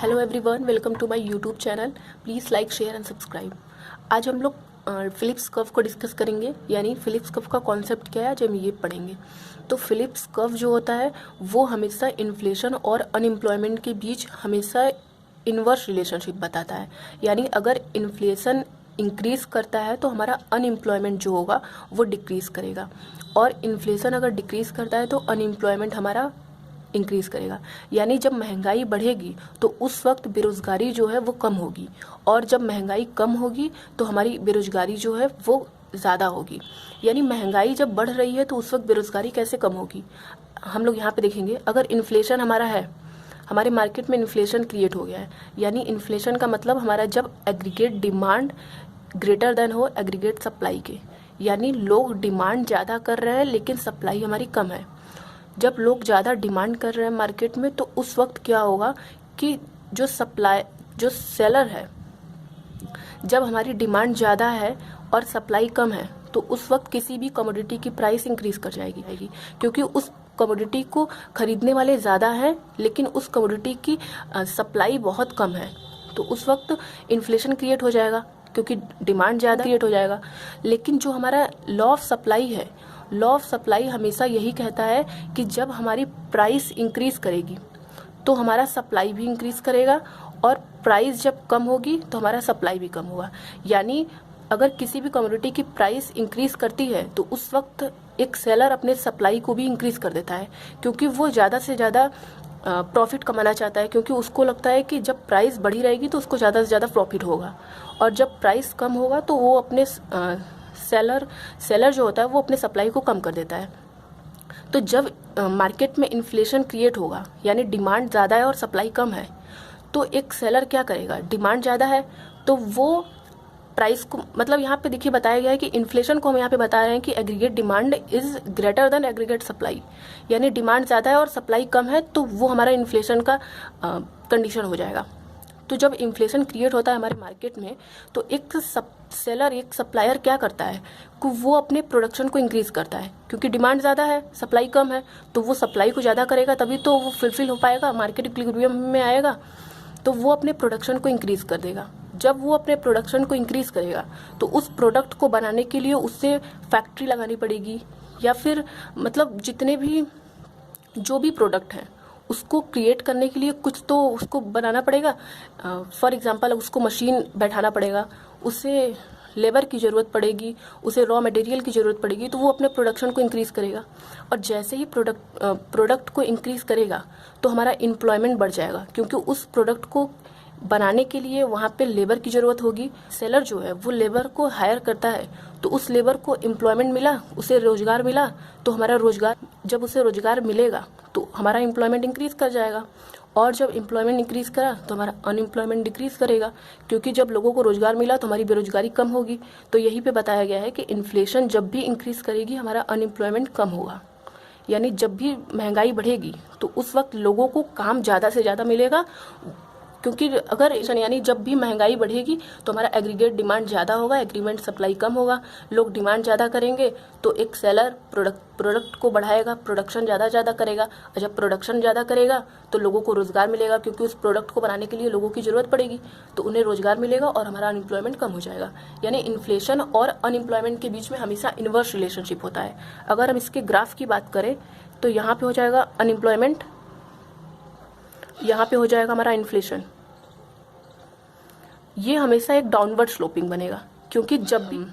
Hello everyone, welcome to my YouTube channel. Please like, share and subscribe. आज हम लोग Phillips curve को discuss करेंगे, यानी फिलिप्स कर्व का कॉन्सेप्ट क्या है आज हम ये पढ़ेंगे। तो फिलिप्स कर्व जो होता है वो हमेशा इन्फ्लेशन और अनएम्प्लॉयमेंट के बीच हमेशा इन्वर्स रिलेशनशिप बताता है। यानी अगर इन्फ्लेशन इंक्रीज़ करता है तो हमारा अनएम्प्लॉयमेंट जो होगा वो डिक्रीज़ करेगा, और इन्फ्लेशन अगर डिक्रीज़ करता है तो अनएम्प्लॉयमेंट हमारा इंक्रीज़ करेगा। यानी जब महंगाई बढ़ेगी तो उस वक्त बेरोज़गारी जो है वो कम होगी, और जब महंगाई कम होगी तो हमारी बेरोज़गारी जो है वो ज़्यादा होगी। यानी महंगाई जब बढ़ रही है तो उस वक्त बेरोज़गारी कैसे कम होगी, हम लोग यहाँ पे देखेंगे। अगर इन्फ्लेशन हमारा है, हमारे मार्केट में इन्फ्लेशन क्रिएट हो गया है, यानी इन्फ्लेशन का मतलब हमारा जब एग्रीगेट डिमांड ग्रेटर देन हो एग्रीगेट सप्लाई के, यानी लोग डिमांड ज़्यादा कर रहे हैं लेकिन सप्लाई हमारी कम है। जब लोग ज़्यादा डिमांड कर रहे हैं मार्केट में तो उस वक्त क्या होगा कि जो सेलर है, जब हमारी डिमांड ज़्यादा है और सप्लाई कम है तो उस वक्त किसी भी कमोडिटी की प्राइस इंक्रीज़ कर जाएगी, क्योंकि उस कमोडिटी को खरीदने वाले ज़्यादा हैं लेकिन उस कमोडिटी की सप्लाई बहुत कम है। तो उस वक्त इन्फ्लेशन क्रिएट हो जाएगा क्योंकि डिमांड ज़्यादा क्रिएट हो जाएगा। लेकिन जो हमारा लॉ ऑफ सप्लाई है, लॉ ऑफ सप्लाई हमेशा यही कहता है कि जब हमारी प्राइस इंक्रीज़ करेगी तो हमारा सप्लाई भी इंक्रीज़ करेगा, और प्राइस जब कम होगी तो हमारा सप्लाई भी कम होगा। यानी अगर किसी भी कमोडिटी की प्राइस इंक्रीज़ करती है तो उस वक्त एक सेलर अपने सप्लाई को भी इंक्रीज़ कर देता है, क्योंकि वो ज़्यादा से ज़्यादा प्रॉफिट कमाना चाहता है, क्योंकि उसको लगता है कि जब प्राइस बढ़ी रहेगी तो उसको ज़्यादा से ज़्यादा प्रॉफिट होगा, और जब प्राइस कम होगा तो वो अपने सेलर जो होता है वो अपने सप्लाई को कम कर देता है। तो जब मार्केट में इन्फ्लेशन क्रिएट होगा, यानी डिमांड ज़्यादा है और सप्लाई कम है, तो एक सेलर क्या करेगा, डिमांड ज़्यादा है तो वो प्राइस को, मतलब यहाँ पे देखिए बताया गया है कि इन्फ्लेशन को हम यहाँ पे बता रहे हैं कि aggregate demand is greater than aggregate supply, यानी डिमांड ज़्यादा है और सप्लाई कम है तो वो हमारा इन्फ्लेशन का कंडीशन हो जाएगा। तो जब इन्फ्लेशन क्रिएट होता है हमारे मार्केट में तो एक सेलर, एक सप्लायर क्या करता है कि वो अपने प्रोडक्शन को इंक्रीज़ करता है, क्योंकि डिमांड ज़्यादा है सप्लाई कम है तो वो सप्लाई को ज़्यादा करेगा, तभी तो वो फुलफिल हो पाएगा, मार्केट इक्विलिब्रियम में आएगा, तो वो अपने प्रोडक्शन को इंक्रीज़ कर देगा। जब वो अपने प्रोडक्शन को इंक्रीज़ करेगा तो उस प्रोडक्ट को बनाने के लिए उससे फैक्ट्री लगानी पड़ेगी, या फिर मतलब जितने भी जो भी प्रोडक्ट हैं उसको क्रिएट करने के लिए कुछ तो उसको बनाना पड़ेगा। फॉर एग्जांपल उसको मशीन बैठाना पड़ेगा, उसे लेबर की ज़रूरत पड़ेगी, उसे रॉ मटेरियल की ज़रूरत पड़ेगी, तो वो अपने प्रोडक्शन को इंक्रीज़ करेगा। और जैसे ही प्रोडक्ट को इंक्रीज़ करेगा तो हमारा एम्प्लॉयमेंट बढ़ जाएगा, क्योंकि उस प्रोडक्ट को बनाने के लिए वहाँ पे लेबर की ज़रूरत होगी। सेलर जो है वो लेबर को हायर करता है, तो उस लेबर को एम्प्लॉयमेंट मिला, उसे रोज़गार मिला, तो हमारा रोज़गार, जब उसे रोज़गार मिलेगा तो हमारा एम्प्लॉयमेंट इंक्रीज़ कर जाएगा, और जब एम्प्लॉयमेंट इंक्रीज़ करा तो हमारा अनएम्प्लॉयमेंट डिक्रीज़ करेगा, क्योंकि जब लोगों को रोज़गार मिला तो हमारी बेरोज़गारी कम होगी। तो यहीं पे बताया गया है कि इन्फ्लेशन जब भी इंक्रीज़ करेगी हमारा अनएम्प्लॉयमेंट कम होगा। यानी जब भी महंगाई बढ़ेगी तो उस वक्त लोगों को काम ज़्यादा से ज़्यादा मिलेगा, क्योंकि अगर यानी जब भी महंगाई बढ़ेगी तो हमारा एग्रीगेट डिमांड ज़्यादा होगा, एग्रीमेंट सप्लाई कम होगा, लोग डिमांड ज़्यादा करेंगे तो एक सेलर प्रोडक्ट को बढ़ाएगा, प्रोडक्शन ज़्यादा करेगा, और जब प्रोडक्शन ज़्यादा करेगा तो लोगों को रोज़गार मिलेगा, क्योंकि उस प्रोडक्ट को बनाने के लिए लोगों की ज़रूरत पड़ेगी, तो उन्हें रोज़गार मिलेगा और हमारा अनएम्प्लॉयमेंट कम हो जाएगा। यानी इन्फ्लेशन और अनएम्प्लॉयमेंट के बीच में हमेशा इन्वर्स रिलेशनशिप होता है। अगर हम इसके ग्राफ की बात करें तो यहाँ पे हो जाएगा अनएम्प्लॉयमेंट, यहाँ पे हो जाएगा हमारा इन्फ्लेशन। ये हमेशा एक डाउनवर्ड स्लोपिंग बनेगा, क्योंकि जब भी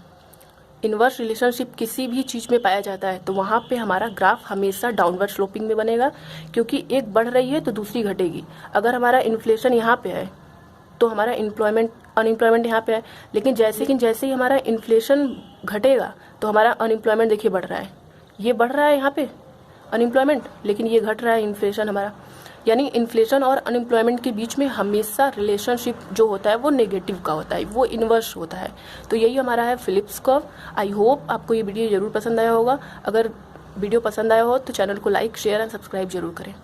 इन्वर्स रिलेशनशिप किसी भी चीज़ में पाया जाता है तो वहाँ पे हमारा ग्राफ हमेशा डाउनवर्ड स्लोपिंग में बनेगा, क्योंकि एक बढ़ रही है तो दूसरी घटेगी। अगर हमारा इन्फ्लेशन यहाँ पे है तो हमारा अनएम्प्लॉयमेंट यहाँ पे है, लेकिन जैसे ही हमारा इन्फ्लेशन घटेगा तो हमारा अनएम्प्लॉयमेंट देखिए बढ़ रहा है, ये बढ़ रहा है यहाँ पे अनएम्प्लॉयमेंट, लेकिन ये घट रहा है इन्फ्लेशन हमारा। यानी इन्फ्लेशन और अनएम्प्लॉयमेंट के बीच में हमेशा रिलेशनशिप जो होता है वो नेगेटिव का होता है, वो इन्वर्स होता है। तो यही हमारा है फिलिप्स कर्व। आई होप आपको ये वीडियो ज़रूर पसंद आया होगा। अगर वीडियो पसंद आया हो तो चैनल को लाइक, शेयर एंड सब्सक्राइब जरूर करें।